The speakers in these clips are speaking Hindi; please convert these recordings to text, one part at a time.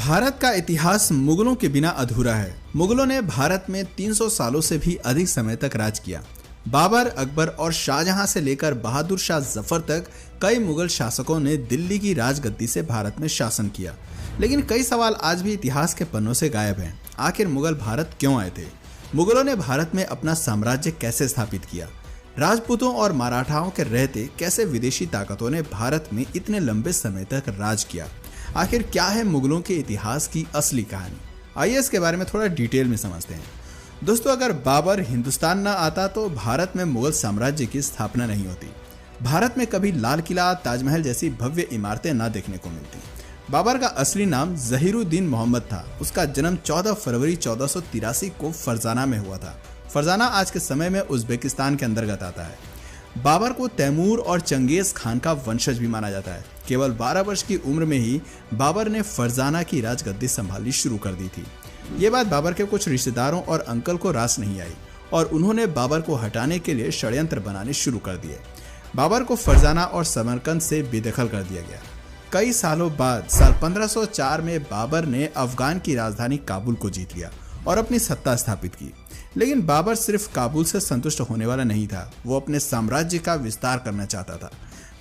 भारत का इतिहास मुगलों के बिना अधूरा है। मुगलों ने भारत में 300 सालों से भी अधिक समय तक राज किया। बाबर, अकबर और शाहजहां से लेकर बहादुर शाह जफर तक कई मुगल शासकों ने दिल्ली की राजगद्दी से भारत में शासन किया। लेकिन कई सवाल आज भी इतिहास के पन्नों से गायब हैं। आखिर मुगल भारत क्यों आए थे? मुगलों ने भारत में अपना साम्राज्य कैसे स्थापित किया? राजपूतों और मराठाओं के रहते कैसे विदेशी ताकतों ने भारत में इतने लंबे समय तक राज किया? आखिर क्या है मुगलों के इतिहास की असली कहानी? आइए इसके बारे में थोड़ा डिटेल में समझते हैं। दोस्तों, अगर बाबर हिंदुस्तान न आता तो भारत में मुगल साम्राज्य की स्थापना नहीं होती। भारत में कभी लाल किला, ताजमहल जैसी भव्य इमारतें न देखने को मिलती। बाबर का असली नाम जहीरुद्दीन मोहम्मद था। उसका जन्म 14 फरवरी 1483 को फरजाना में हुआ था। फरजाना आज के समय में उज्बेकिस्तान के अंतर्गत आता है। बाबर को तैमूर और चंगेज खान का वंशज भी माना जाता है। केवल 12 वर्ष की उम्र में ही बाबर ने फरजाना की राजगद्दी संभालनी शुरू कर दी थी। ये बात बाबर के कुछ रिश्तेदारों और अंकल को रास नहीं आई और उन्होंने बाबर को हटाने के लिए षड्यंत्र बनाने शुरू कर दिए। बाबर को फरजाना और समरकंद से बेदखल कर दिया गया। कई सालों बाद साल 1504 में बाबर ने अफगान की राजधानी काबुल को जीत लिया और अपनी सत्ता स्थापित की। लेकिन बाबर सिर्फ काबुल से संतुष्ट होने वाला नहीं था, वो अपने साम्राज्य का विस्तार करना चाहता था।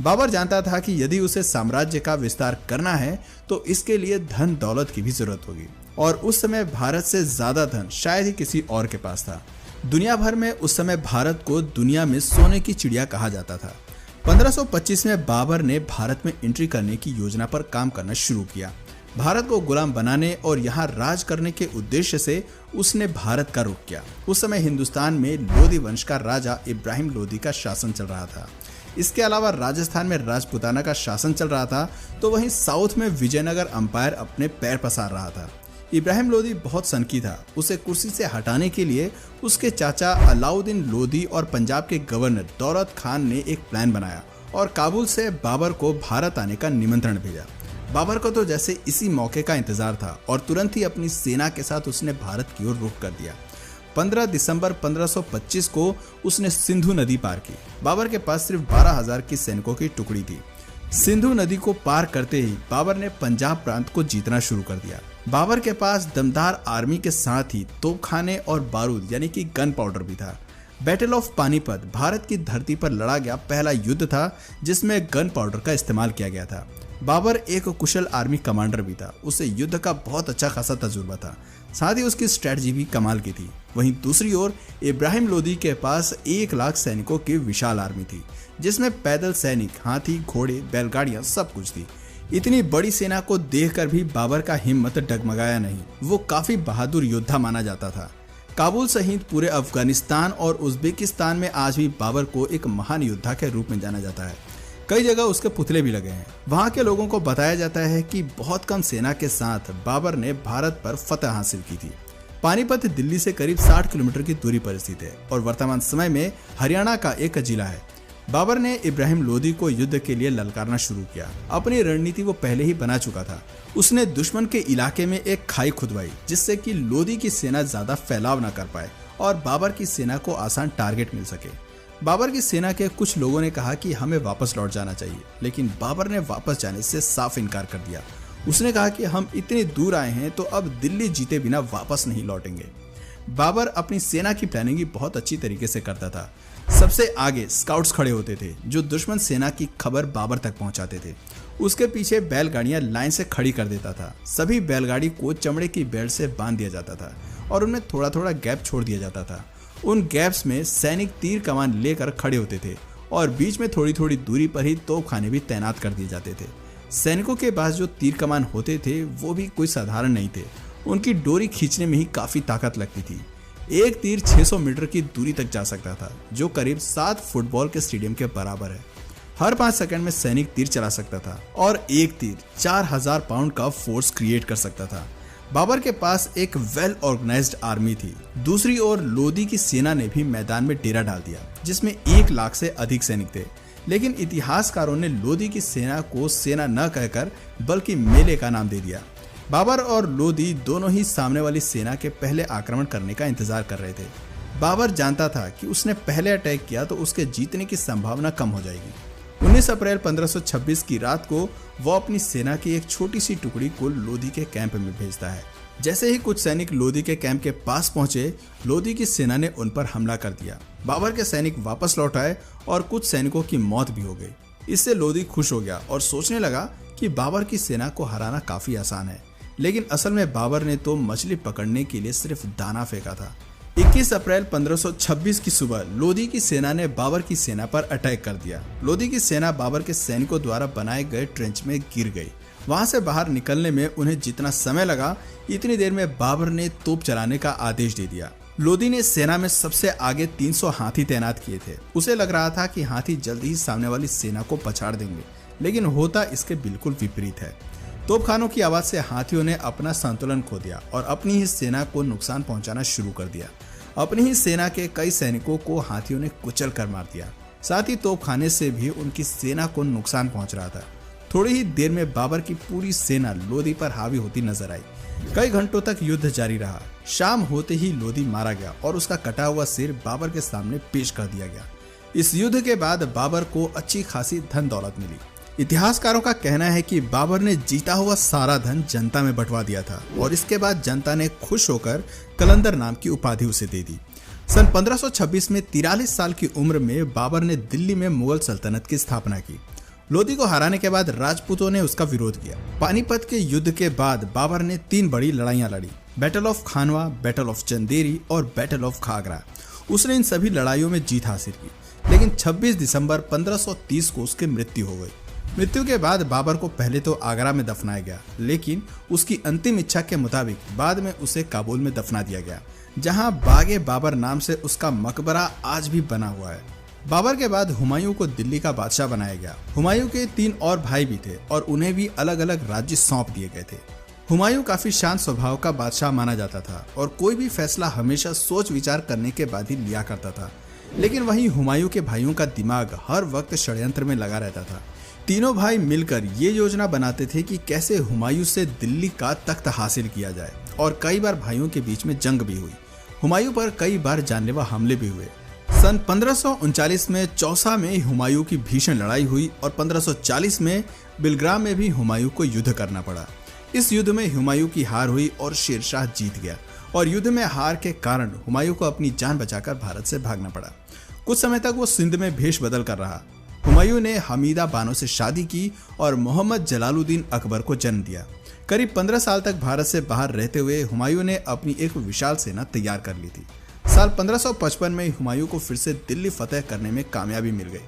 बाबर जानता था कि यदि उसे साम्राज्य का विस्तार करना है तो इसके लिए धन दौलत की भी जरूरत होगी और उस समय भारत से ज्यादा धन शायद ही किसी और के पास था। दुनिया भर में उस समय भारत को दुनिया में सोने की चिड़िया कहा जाता था। 1525 में बाबर ने भारत में एंट्री करने की योजना पर काम करना शुरू किया। भारत को गुलाम बनाने और यहाँ राज करने के उद्देश्य से उसने भारत का रुख किया। उस समय हिंदुस्तान में लोधी वंश का राजा इब्राहिम लोधी का शासन चल रहा था। इसके अलावा राजस्थान में राजपुताना का शासन चल रहा था, तो वहीं साउथ में विजयनगर अंपायर अपने पैर पसार रहा था। इब्राहिम लोधी बहुत सनकी था। उसे कुर्सी से हटाने के लिए उसके चाचा अलाउद्दीन लोधी और पंजाब के गवर्नर दौलत खान ने एक प्लान बनाया और काबुल से बाबर को भारत आने का निमंत्रण भेजा। बाबर को तो जैसे इसी मौके का इंतजार था और तुरंत ही अपनी सेना के साथ उसने भारत की ओर रुख कर दिया। 15 दिसंबर 1525 को उसने सिंधु नदी पार की। बाबर के पास सिर्फ 12,000 की सैनिकों की टुकड़ी थी। सिंधु नदी को पार करते ही बाबर ने पंजाब प्रांत को जीतना शुरू कर दिया। बाबर के पास दमदार आर्मी के साथ ही तोपखाने और बारूद यानी कि गन पाउडर भी था। बैटल ऑफ पानीपत भारत की धरती पर लड़ा गया पहला युद्ध था जिसमें गन पाउडर का इस्तेमाल किया गया था। बाबर एक कुशल आर्मी कमांडर भी था। उसे युद्ध का बहुत अच्छा खासा तजुर्बा था, साथ ही उसकी स्ट्रेटजी भी कमाल की थी। वहीं दूसरी ओर इब्राहिम लोधी के पास 1 लाख सैनिकों की विशाल आर्मी थी, जिसमें पैदल सैनिक, हाथी, घोड़े, बैलगाड़ियां सब कुछ थी। इतनी बड़ी सेना को देखकर भी बाबर का हिम्मत डगमगाया नहीं। वो काफी बहादुर योद्धा माना जाता था। काबुल सहित पूरे अफगानिस्तान और उज्बेकिस्तान में आज भी बाबर को एक महान योद्धा के रूप में जाना जाता है। कई जगह उसके पुतले भी लगे हैं। वहाँ के लोगों को बताया जाता है कि बहुत कम सेना के साथ बाबर ने भारत पर फतह हासिल की थी। पानीपत दिल्ली से करीब 60 किलोमीटर की दूरी पर स्थित है और वर्तमान समय में हरियाणा का एक जिला है। बाबर ने इब्राहिम लोधी को युद्ध के लिए ललकारना शुरू किया। अपनी रणनीति वो पहले ही बना चुका था। उसने दुश्मन के इलाके में एक खाई खुदवाई जिससे कि लोधी की सेना ज्यादा फैलाव न कर पाए और बाबर की सेना को आसान टारगेट मिल सके। बाबर की सेना के कुछ लोगों ने कहा कि हमें वापस लौट जाना चाहिए, लेकिन बाबर ने वापस जाने से साफ इनकार कर दिया। उसने कहा कि हम इतने दूर आए हैं तो अब दिल्ली जीते बिना वापस नहीं लौटेंगे। बाबर अपनी सेना की प्लानिंग बहुत अच्छी तरीके से करता था। सबसे आगे स्काउट्स खड़े होते थे जो दुश्मन सेना की खबर बाबर तक पहुंचाते थे। उसके पीछे बैलगाड़ियां लाइन से खड़ी कर देता था। सभी बैलगाड़ी को चमड़े की बेल्ट से बांध दिया जाता था और उनमें थोड़ा थोड़ा गैप छोड़ दिया जाता था। उन गैप्स में सैनिक तीर कमान लेकर खड़े होते थे और बीच में थोड़ी थोड़ी दूरी पर ही तोपखाने भी तैनात कर दिए जाते थे। सैनिकों के पास जो तीर कमान होते थे वो भी कोई साधारण नहीं थे। उनकी डोरी खींचने में ही काफी ताकत लगती थी। एक तीर 600 मीटर की दूरी तक जा सकता था, जो करीब 7 फुटबॉल के स्टेडियम के बराबर है। हर 5 सेकंड में सैनिक तीर चला सकता था और एक तीर 4000 पाउंड का फोर्स क्रिएट कर सकता था। बाबर के पास एक वेल ऑर्गेनाइज्ड आर्मी थी। दूसरी ओर लोधी की सेना ने भी मैदान में डेरा डाल दिया, जिसमें 1 लाख से अधिक सैनिक थे। लेकिन इतिहासकारों ने लोधी की सेना को सेना न कहकर बल्कि मेले का नाम दे दिया। बाबर और लोधी दोनों ही सामने वाली सेना के पहले आक्रमण करने का इंतजार कर रहे थे। बाबर जानता था कि उसने पहले अटैक किया तो उसके जीतने की संभावना कम हो जाएगी। 19 अप्रैल 1526 की रात को वो अपनी सेना की एक छोटी सी टुकड़ी को लोधी के कैंप में भेजता है। जैसे ही कुछ सैनिक लोधी के कैंप के पास पहुंचे, लोधी की सेना ने उन पर हमला कर दिया। बाबर के सैनिक वापस लौट आए और कुछ सैनिकों की मौत भी हो गई। इससे लोधी खुश हो गया और सोचने लगा कि बाबर की सेना को हराना काफी आसान है। लेकिन असल में बाबर ने तो मछली पकड़ने के लिए सिर्फ दाना फेंका था। 21 अप्रैल 1526 की सुबह लोधी की सेना ने बाबर की सेना पर अटैक कर दिया। लोधी की सेना बाबर के सैनिकों द्वारा बनाए गए ट्रेंच में गिर गई। वहां से बाहर निकलने में उन्हें जितना समय लगा, इतनी देर में बाबर ने तोप चलाने का आदेश दे दिया। लोधी ने सेना में सबसे आगे 300 हाथी तैनात किए थे। उसे लग रहा था कि हाथी जल्दी ही सामने वाली सेना को पछाड़ देंगे, लेकिन होता इसके बिल्कुल विपरीत है। तोपखानों की आवाज से हाथियों ने अपना संतुलन खो दिया और अपनी ही सेना को नुकसान पहुंचाना शुरू कर दिया। अपनी ही सेना के कई सैनिकों को हाथियों ने कुचल कर मार दिया। साथ ही तोपखाने से भी उनकी सेना को नुकसान पहुंच रहा था। थोड़ी ही देर में बाबर की पूरी सेना लोधी पर हावी होती नजर आई। कई घंटों तक युद्ध जारी रहा। शाम होते ही लोधी मारा गया और उसका कटा हुआ सिर बाबर के सामने पेश कर दिया गया। इस युद्ध के बाद बाबर को अच्छी खासी धन दौलत मिली। इतिहासकारों का कहना है कि बाबर ने जीता हुआ सारा धन जनता में बंटवा दिया था और इसके बाद जनता ने खुश होकर कलंदर नाम की उपाधि उसे दे दी। सन 1526 में 43 साल की उम्र में बाबर ने दिल्ली में मुगल सल्तनत की स्थापना की। लोधी को हराने के बाद राजपूतों ने उसका विरोध किया। पानीपत के युद्ध के बाद बाबर ने 3 बड़ी लड़ाइयां लड़ी, battle of Khanwa, battle of Chanderi और बैटल ऑफ खागरा। उसने इन सभी लड़ाइयों में जीत हासिल की, लेकिन 26 दिसंबर 1530 को उसकी मृत्यु हो गई। मृत्यु के बाद बाबर को पहले तो आगरा में दफनाया गया, लेकिन उसकी अंतिम इच्छा के मुताबिक बाद में उसे काबुल में दफना दिया गया, जहां बागे बाबर नाम से उसका मकबरा आज भी बना हुआ है। बाबर के बाद हुमायूं को दिल्ली का बादशाह बनाया गया। हुमायूं के 3 और भाई भी थे और उन्हें भी अलग अलग राज्य सौंप दिए गए थे। हुमायूं काफी शांत स्वभाव का बादशाह माना जाता था और कोई भी फैसला हमेशा सोच विचार करने के बाद ही लिया करता था। लेकिन वहीं हुमायूं के भाइयों का दिमाग हर वक्त षड्यंत्र में लगा रहता था। तीनों भाई मिलकर ये योजना बनाते थे कि कैसे हुमायूं से दिल्ली का तख्त हासिल किया जाए और कई बार भाइयों के बीच में जंग भी हुई। हुमायूं पर कई बार जानलेवा हमले भी हुए। सन 1539 में चौसा में हुमायूं की भीषण लड़ाई हुई और 1540 में बिलग्राम में भी हुमायूं को युद्ध करना पड़ा। इस युद्ध में हुमायूं की हार हुई और शेरशाह जीत गया और युद्ध में हार के कारण हुमायूं को अपनी जान बचाकर भारत से भागना पड़ा। कुछ समय तक वो सिंध में भेष बदल कर रहा। हुमायूं ने हमीदा बानो से शादी की और मोहम्मद जलालुद्दीन अकबर को जन्म दिया। करीब 15 साल तक भारत से बाहर रहते हुए हुमायूं ने अपनी एक विशाल सेना तैयार कर ली थी। साल 1555 में हुमायूं को फिर से दिल्ली फतेह करने में कामयाबी मिल गई,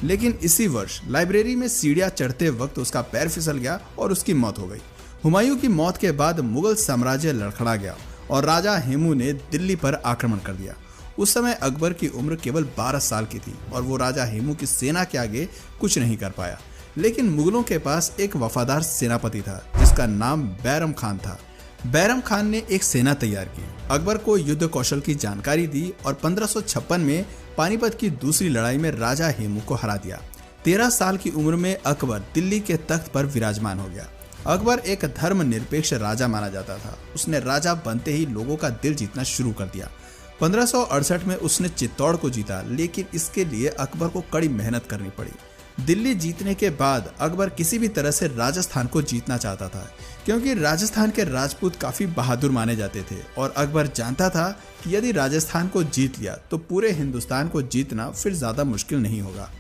लेकिन इसी वर्ष लाइब्रेरी में सीढ़ियां चढ़ते वक्त उसका पैर फिसल गया और उसकी मौत हो गई। हुमायूं की मौत के बाद मुगल साम्राज्य लड़खड़ा गया और राजा हेमू ने दिल्ली पर आक्रमण कर दिया। उस समय अकबर की उम्र केवल 12 साल की थी और वो राजा हेमू की सेना के आगे कुछ नहीं कर पाया। लेकिन मुगलों के पास एक वफादार सेनापति था जिसका नाम बैरम खान था। बैरम खान ने एक सेना तैयार की, अकबर को युद्ध कौशल की जानकारी दी और 1556 में पानीपत की दूसरी लड़ाई में राजा हेमू को हरा दिया। 13 साल की उम्र में अकबर दिल्ली के तख्त पर विराजमान हो गया। अकबर एक धर्मनिरपेक्ष राजा माना जाता था। उसने राजा बनते ही लोगों का दिल जीतना शुरू कर दिया। 1568 में उसने चित्तौड़ को जीता, लेकिन इसके लिए अकबर को कड़ी मेहनत करनी पड़ी। दिल्ली जीतने के बाद अकबर किसी भी तरह से राजस्थान को जीतना चाहता था, क्योंकि राजस्थान के राजपूत काफी बहादुर माने जाते थे और अकबर जानता था कि यदि राजस्थान को जीत लिया तो पूरे हिंदुस्तान को जीतना फिर ज्यादा मुश्किल नहीं होगा।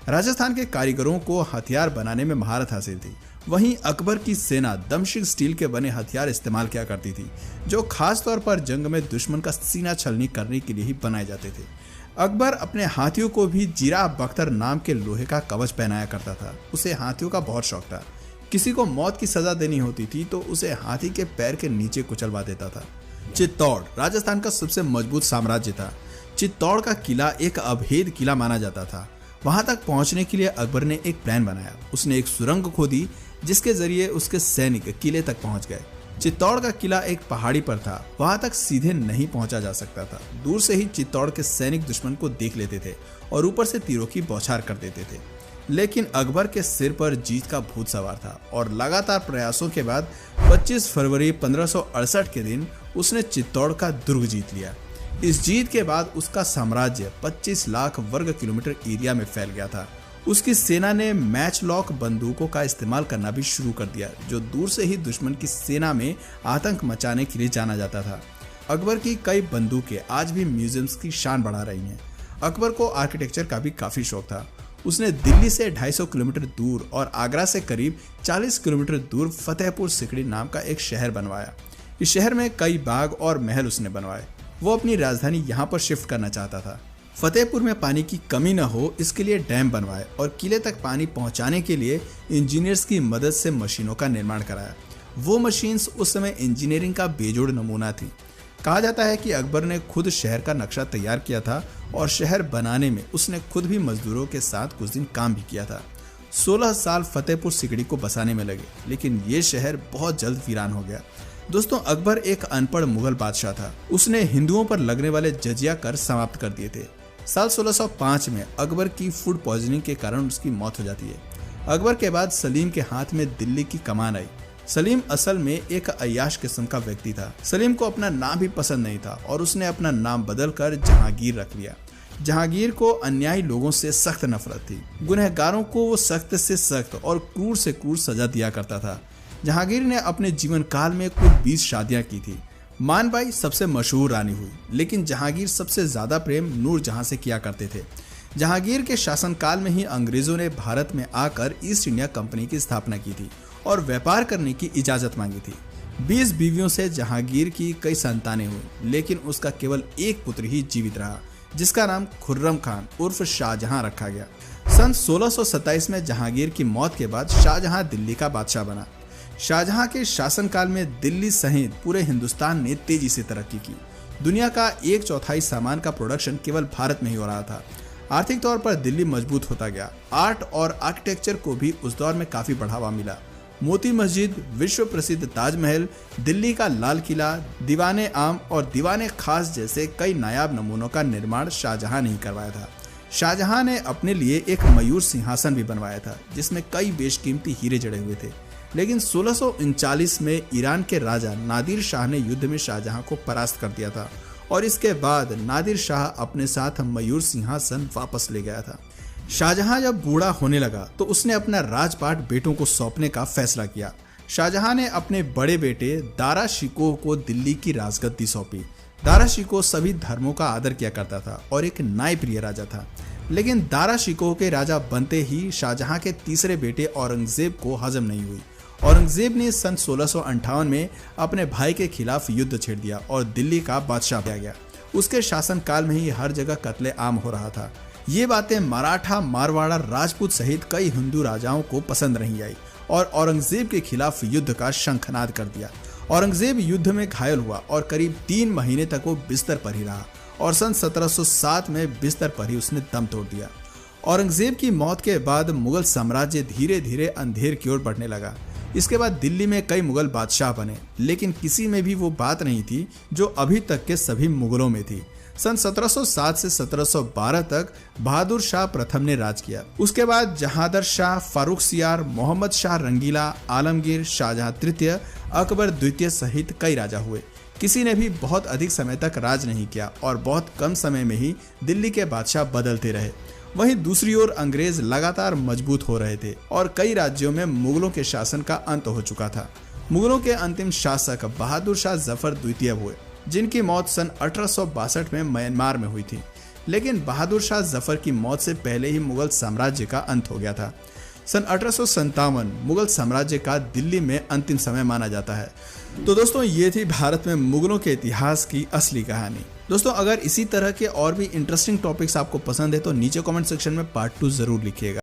राजस्थान के कारीगरों को हथियार बनाने में महारत हासिल थी। वहीं अकबर की सेना दमशिक स्टील के बने हथियार इस्तेमाल किया करती थी, जो खास तौर पर जंग में दुश्मन का सीना छलनी करने के लिए ही बनाए जाते थे। अकबर अपने हाथियों को भी जीरा बख्तर नाम के लोहे का कवच पहनाया करता था। उसे हाथियों का बहुत शौक था। किसी को मौत की सजा देनी होती थी तो उसे हाथी के पैर के नीचे कुचलवा देता था। चित्तौड़ राजस्थान का सबसे मजबूत साम्राज्य था। चित्तौड़ का किला एक अभेद किला माना जाता था। वहां तक पहुंचने के लिए अकबर ने एक प्लान बनाया। उसने एक सुरंग खोदी जिसके जरिए उसके सैनिक किले तक पहुंच गए। चित्तौड़ का किला एक पहाड़ी पर था, वहां तक सीधे नहीं पहुंचा जा सकता था। दूर से ही चित्तौड़ के सैनिक दुश्मन को देख लेते थे और ऊपर से तीरों की बौछार कर देते थे। लेकिन अकबर के सिर पर जीत का भूत सवार था और लगातार प्रयासों के बाद 25 फरवरी 1568 के दिन उसने चित्तौड़ का दुर्ग जीत लिया। इस जीत के बाद उसका साम्राज्य 25 लाख वर्ग किलोमीटर एरिया में फैल गया था। उसकी सेना ने मैच लॉक बंदूकों का इस्तेमाल करना भी शुरू कर दिया, जो दूर से ही दुश्मन की सेना में आतंक मचाने के लिए जाना जाता था। अकबर की कई बंदूकें आज भी म्यूजियम्स की शान बढ़ा रही हैं। अकबर को आर्किटेक्चर का भी काफी शौक था। उसने दिल्ली से 250 किलोमीटर दूर और आगरा से करीब 40 किलोमीटर दूर फतेहपुर सिकड़ी नाम का एक शहर बनवाया। इस शहर में कई बाग और महल उसने बनवाए। वो अपनी राजधानी यहाँ पर शिफ्ट करना चाहता था। फतेहपुर में पानी की कमी न हो इसके लिए डैम बनवाए और किले तक पानी पहुंचाने के लिए इंजीनियर्स की मदद से मशीनों का निर्माण कराया। वो मशीन्स उस समय इंजीनियरिंग का बेजोड़ नमूना थी। कहा जाता है कि अकबर ने खुद शहर का नक्शा तैयार किया था और शहर बनाने में उसने खुद भी मजदूरों के साथ कुछ दिन काम भी किया था। 16 साल फतेहपुर सिकड़ी को बसाने में लगे, लेकिन ये शहर बहुत जल्द वीरान हो गया। दोस्तों, अकबर एक अनपढ़ मुगल बादशाह था। उसने हिंदुओं पर लगने वाले जजिया कर समाप्त कर दिए थे। साल 1605 में अकबर की फूड पॉइजनिंग के कारण उसकी मौत हो जाती है। अकबर के बाद सलीम के हाथ में दिल्ली की कमान आई। सलीम असल में एक अय्याश किस्म का व्यक्ति था। सलीम को अपना नाम भी पसंद नहीं था और उसने अपना नाम बदलकर जहांगीर रख लिया। जहांगीर को अन्यायी लोगों से सख्त नफरत थी। गुनहगारों को वो सख्त से सख्त और क्रूर से क्रूर सजा दिया करता था। जहांगीर ने अपने जीवन काल में कुल 20 शादियां की थी। मानबाई सबसे मशहूर रानी हुई, लेकिन जहांगीर सबसे ज्यादा प्रेम नूरजहां से किया करते थे। जहांगीर के शासनकाल में ही अंग्रेजों ने भारत में आकर ईस्ट इंडिया कंपनी की स्थापना की थी और व्यापार करने की इजाजत मांगी थी। 20 बीवियों से जहांगीर की कई संतानें हुई, लेकिन उसका केवल एक पुत्र ही जीवित रहा, जिसका नाम खुर्रम खान उर्फ शाहजहां रखा गया। सन 1627 में जहांगीर की मौत के बाद शाहजहां दिल्ली का बादशाह बना। शाहजहां के शासनकाल में दिल्ली सहित पूरे हिंदुस्तान ने तेजी से तरक्की की। दुनिया का 1/4 सामान का प्रोडक्शन केवल भारत में ही हो रहा था। आर्थिक तौर पर दिल्ली मजबूत होता गया। आर्ट और आर्किटेक्चर को भी उस दौर में काफी बढ़ावा मिला। मोती मस्जिद, विश्व प्रसिद्ध ताजमहल, दिल्ली का लाल किला, दीवाने आम और दीवाने खास जैसे कई नायाब नमूनों का निर्माण शाहजहां ने ही करवाया था। शाहजहां ने अपने लिए एक मयूर सिंहासन भी बनवाया था, जिसमें कई बेशकीमती हीरे जड़े हुए थे। लेकिन 1639 में ईरान के राजा नादिर शाह ने युद्ध में शाहजहां को परास्त कर दिया था और इसके बाद नादिर शाह अपने साथ मयूर सिंहासन वापस ले गया था। शाहजहां जब बूढ़ा होने लगा तो उसने अपना राजपाट बेटों को सौंपने का फैसला किया। शाहजहां ने अपने बड़े बेटे दारा शिकोह को दिल्ली की राजगद्दी सौंपी। दारा शिकोह सभी धर्मों का आदर किया करता था और एक न्यायप्रिय राजा था, लेकिन दारा शिकोह के राजा बनते ही शाहजहां के तीसरे बेटे औरंगजेब को हजम नहीं हुई। औरंगजेब ने सन 1658 में अपने भाई के खिलाफ युद्ध छेड़ दिया और दिल्ली का बादशाह बन गया। उसके शासनकाल में ही हर जगह कत्ले आम हो रहा था। ये बातें मराठा, मारवाड़ा, राजपूत सहित कई हिंदू राजाओं को पसंद नहीं आई और औरंगजेब के खिलाफ युद्ध का शंखनाद कर दिया। औरंगजेब युद्ध में घायल हुआ और करीब 3 महीने तक वो बिस्तर पर ही रहा और सन 1707 में बिस्तर पर ही उसने दम तोड़ दिया। औरंगजेब की मौत के बाद मुगल साम्राज्य धीरे धीरे अंधेर की ओर बढ़ने लगा। इसके बाद दिल्ली में कई मुगल बादशाह बने, लेकिन किसी में भी वो बात नहीं थी जो अभी तक के सभी मुगलों में थी। सन 1707 से 1712 तक बहादुर शाह प्रथम ने राज किया। उसके बाद जहांदर शाह, फारूक सियार, मोहम्मद शाह रंगीला, आलमगीर, शाहजहां तृतीय, अकबर द्वितीय सहित कई राजा हुए। किसी ने भी बहुत अधिक समय तक राज नहीं किया और बहुत कम समय में ही दिल्ली के बादशाह बदलते रहे। वहीं दूसरी ओर अंग्रेज लगातार मजबूत हो रहे थे और कई राज्यों में मुगलों के शासन का अंत हो चुका था। मुगलों के अंतिम शासक बहादुर शाह जफर द्वितीय हुए, जिनकी मौत सन 1862 में म्यांमार में हुई थी। लेकिन बहादुर शाह जफर की मौत से पहले ही मुगल साम्राज्य का अंत हो गया था। सन 1857 मुगल साम्राज्य का दिल्ली में अंतिम समय माना जाता है। तो दोस्तों, ये थी भारत में मुगलों के इतिहास की असली कहानी। दोस्तों, अगर इसी तरह के और भी इंटरेस्टिंग टॉपिक्स आपको पसंद है तो नीचे कमेंट सेक्शन में पार्ट 2 जरूर लिखिएगा।